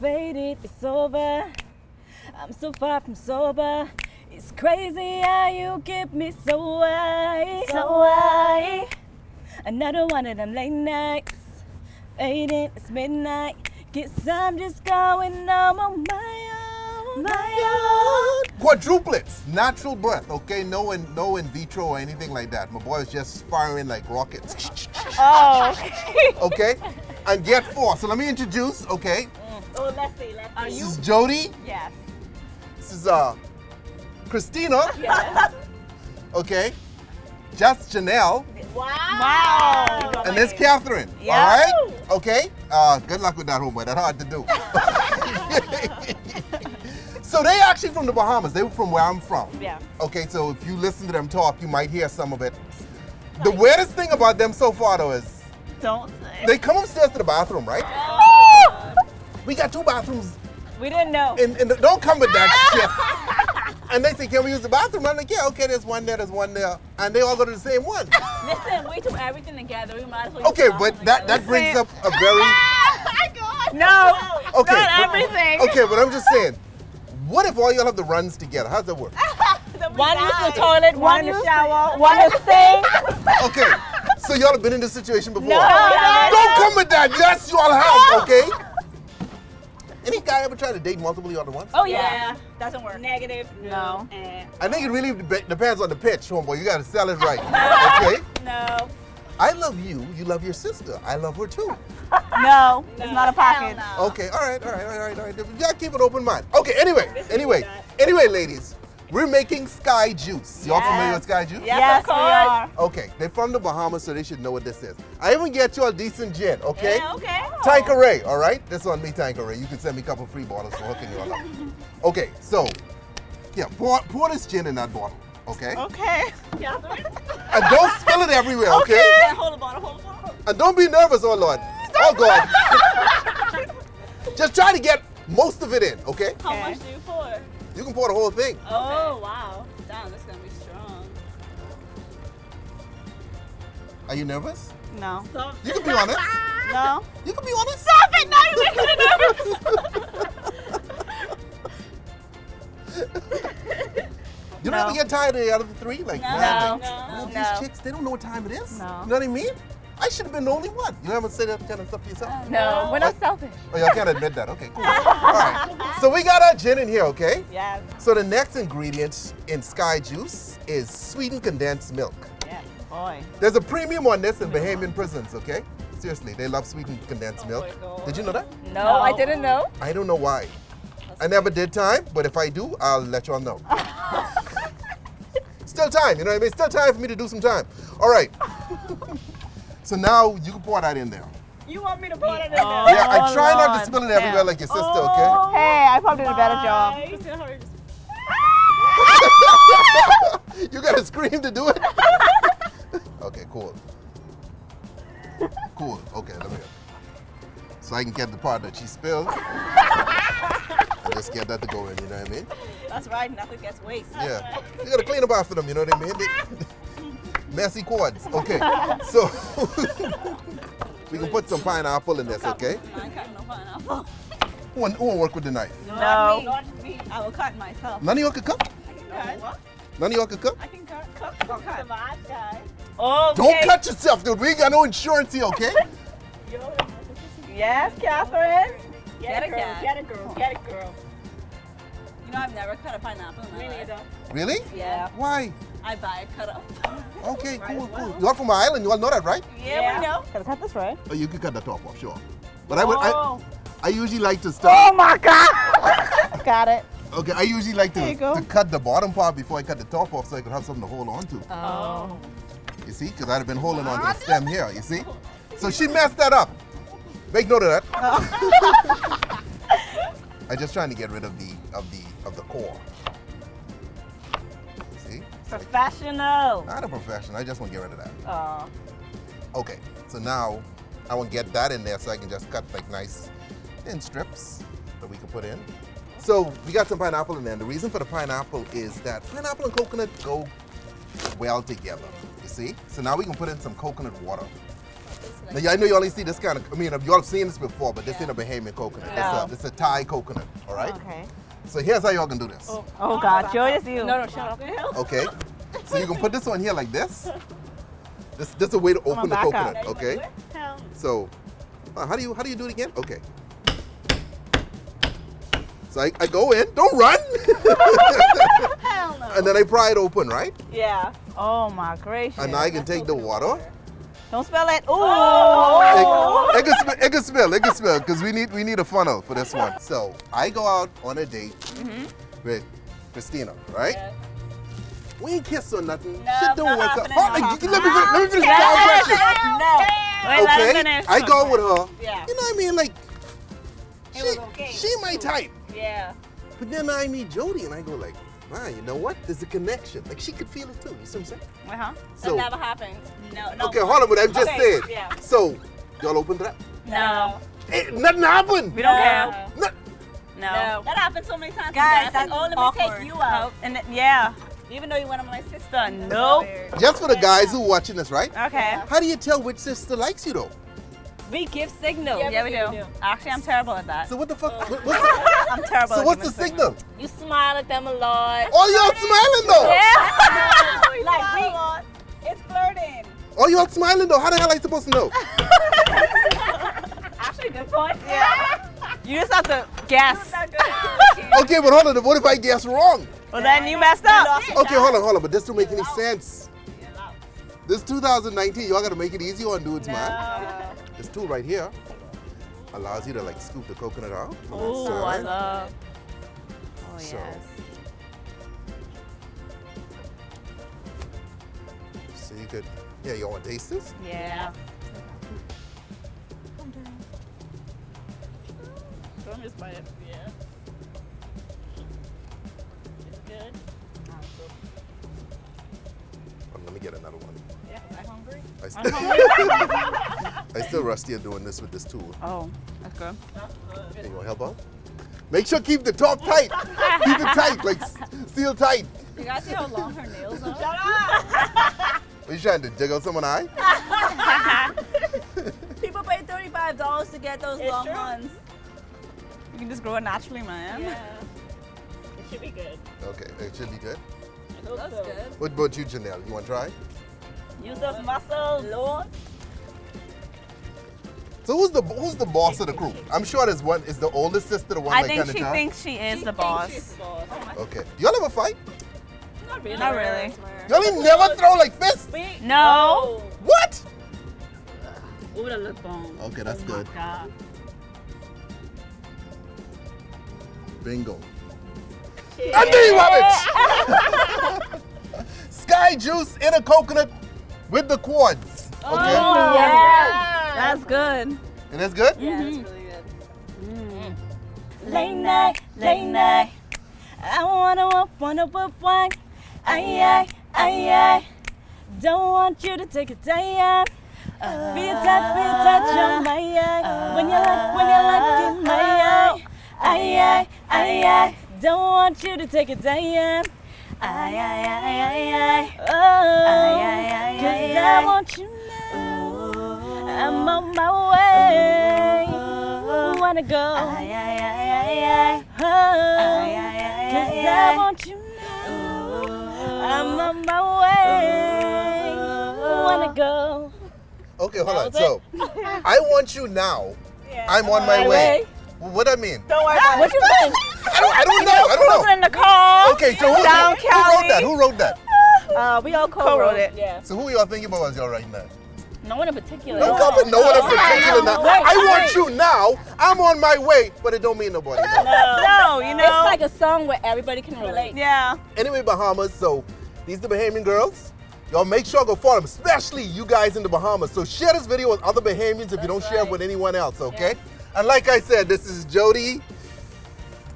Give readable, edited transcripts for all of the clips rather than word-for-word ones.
faded, it's over. I'm so far from sober. It's crazy how you get me so high, so high. Another one of them late nights. Faded, it's midnight. Guess I'm just going on my own, my own. Quadruplets, natural birth, okay? No in vitro or anything like that. My boy is just firing like rockets. Oh, okay. Okay? And get 4. So let me introduce, okay? Oh, let's see. This is Jodi. Yes. This is Christina. Yes. Okay? Just Janelle. Wow. And there's Catherine. Yeah. All right? Okay? Good luck with that homework. That's hard to do. So they actually from the Bahamas. They were from where I'm from. Yeah. Okay, so if you listen to them talk, you might hear some of it. The weirdest thing about them so far, though, is Don't say. they come upstairs to the bathroom, right? We got 2 bathrooms. We didn't know. Don't come with that shit. And they say, can we use the bathroom? I'm like, yeah, okay, there's one there, there's one there. And they all go to the same one. Listen, we do everything together. We might as well. Okay, but that brings up a very... No. Okay, Not but- everything. Okay, but I'm just saying, what if all y'all have the runs together? How's that work? One uses the toilet, one in the shower, one in the sink. Okay, so y'all have been in this situation before. No. Don't come with that. Yes, y'all have, okay? Any guy ever try to date multiple y'all at once? Oh yeah. Doesn't work. Negative. No. I think it really depends on the pitch, homeboy. You gotta sell it right, okay? No. I love you, you love your sister. I love her too. No, it's not a package. No. Okay, all right. You gotta keep an open mind. Okay, anyway, ladies, we're making Sky Juice. Y'all familiar with Sky Juice? Yes, Yes, we are. Okay, they're from the Bahamas, so they should know what this is. I even get you a decent gin, okay? Yeah, okay. Tanqueray, all right? This on me, Tanqueray. You can send me a couple free bottles for hooking you all up. Okay, so, yeah, pour this gin in that bottle, okay? Okay. And don't spill it everywhere, okay? Hold the bottle. And don't be nervous, oh Lord. Oh God. Just try to get most of it in, okay? How much do you pour? You can pour the whole thing. Oh, wow. Damn, this is going to be strong. Are you nervous? No. Stop. You can be honest. No. You can be honest. Stop it! Now you're making me nervous. You don't ever get tired of the other 3? Like, No. man, No. these chicks, they don't know what time it is. No. You know what I mean? I should have been the only one. You haven't said that kind of stuff to yourself? No, we're not selfish. Oh, y'all can't admit that. Okay, cool. All right. So we got our gin in here, okay? Yes. So the next ingredient in Sky Juice is sweetened condensed milk. Yes. Boy. There's a premium on this in Bahamian prisons, okay? Seriously, they love sweetened condensed milk. Did you know that? No, I didn't know. I don't know why. I never did time, but if I do, I'll let y'all know. Still time, you know what I mean? Still time for me to do some time. All right. So now you can pour that in there. You want me to pour it in there? Yeah, I try not Lord. to spill it everywhere like your sister, okay? Hey, I probably did a better job. You gotta scream to do it? Okay, cool. Cool, okay, let me so I can get the part that she spilled. And just get that to go in, you know what I mean? That's right, nothing gets wasted. Yeah. You gotta clean up after them, you know what I mean? Messy quads. Okay, so we can put some pineapple in this, okay? I cut no pineapple. Who won't work with the knife? No. Not me. I will cut myself. None of y'all can cook? What? None of y'all can cook? I can cut. Cut. Guy. Don't cut yourself, dude. We ain't got no insurance here, okay? Yes, Catherine. Get a girl. You know, I've never cut a pineapple in my life. Really? Yeah. Why? I buy it cut up. Okay, cool. You're from my island. You all know that, right? Yeah, we know. Gotta cut this right. Oh, you can cut the top off, sure. But I usually like to Oh start. my God. Got it. Okay, I usually like There you go. to cut the bottom part before I cut the top off so I could have something to hold on to. Oh. You see? Because I'd have been holding on to the stem here, you see? So she messed that up. Make note of that. I'm just trying to get rid of the core. See? Professional. Not a professional. I just want to get rid of that. Oh. Okay, so now I want to get that in there so I can just cut like nice thin strips that we can put in. So we got some pineapple in there. And the reason for the pineapple is that pineapple and coconut go well together, you see? So now we can put in some coconut water. Now, yeah, I know you only see this kind of, I mean, you all have seen this before, but this ain't a Bahamian coconut. No. It's a Thai coconut, all right? Okay. So here's how y'all gonna do this. Oh God, Joy, it's you. No, shut up. Okay? So you can put this on here like this. This is a way to open the back coconut, up. okay? So, how do you do it again? Okay. So I go in, don't run. Hell no. And then I pry it open, right? Yeah. Oh my gracious. And now I can take the water. Don't spell it. Ooh. It can spill, because we need a funnel for this one. So I go out on a date with Christina, right? Yeah. We ain't kiss or nothing. No, Shit don't not work out. happening. Oh, let me finish the question. No. Wait, let him Okay, finish. I go with her. Yeah. You know what I mean? Like, was okay. she my type. Yeah. But then I meet Jodi and I go like, wow, you know what? There's a connection. Like she could feel it too. You see what I'm saying? Uh-huh. So, That never happened. No. okay, hold on, but I'm just Okay, saying. yeah. So, y'all open that? No. Hey, nothing happened. We don't No. care. No- No. That happened so many times. Guys, Like, that's oh, let me awkward. take you out. And yeah. Even though you went on my sister. Nope. Just for the guys who watching this, right? Okay. How do you tell which sister likes you though? We give signals. Yeah, we do. Actually, I'm terrible at that. So what the fuck? What's the, I'm terrible. so at what's the giving signal? You smile at them a lot. Oh, y'all smiling though. Like it's flirting. Oh, y'all smiling though. How the hell are you supposed to know? Actually, good point. Yeah. You just have to guess. Okay, but hold on. What if I guess wrong? Well, then you messed up. Okay, hold on. But this don't make any sense. This 2019, y'all gotta make it easy on dudes, man. This tool right here allows you to like scoop the coconut out. Oh, I love. Oh, So- yes. So you could, yeah, you want to taste this? Yeah. Don't just bite it. Yeah. It's good. Let me get another one. Yeah, I'm hungry. I still rusty at doing this with this tool. Oh, that's good. Hey, you want to help out? Make sure keep the top tight. Keep it tight, like seal tight. You guys see how long her nails are? Shut What you trying to dig out someone's eye? People pay $35 to get those long ones. You can just grow it naturally, man. Yeah. It should be good. Okay, it should be good. That's good. What about you, Janelle? You want to try? Use those muscles. Lord. So who's the boss of the crew? I'm sure there's one. Is the oldest sister the one I that think kind of she thinks she is the boss. Okay. Y'all ever fight? Not really. Not really. Y'all ain't never throw like fists? No. What? Ooh, the lip bone. Okay, that's good. God. Bingo. I knew you have it! Sky Juice in a coconut with the quartz. Okay? Oh, yeah. That's good. And that's good? Yeah, that's really good. Late night, I wanna whip wine. I don't want you to take a time. Be a touch on my eye. When you like in my eye. I don't want you to take a time. Oh, 'cause I want you now. I'm on my way. Wanna go. Oh, 'cause I want you now. I'm on my way. Wanna go. Okay, hold on. So, I want you now. I'm on my way. What I mean? Don't worry about What you mean? I don't know. Cruising in the car. Okay, so who Down wrote Cali. that? Who wrote that? We all co-wrote it. Yeah. So who y'all thinking about as y'all writing that? No one in particular. Don't come with no one in particular now. Wait, I want wait. you now. I'm on my way, but it don't mean nobody. No, you know. It's like a song where everybody can relate. Yeah. Anyway, Bahamas, so these the Bahamian girls. Y'all make sure go follow them, especially you guys in the Bahamas. So share this video with other Bahamians if you don't share it with anyone else, okay? And like I said, this is Jodi,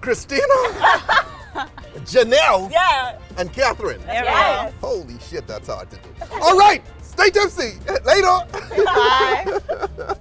Christina, Janelle, and Catherine. Yes. Holy shit, that's hard to do. All right, stay tipsy. Later. Bye.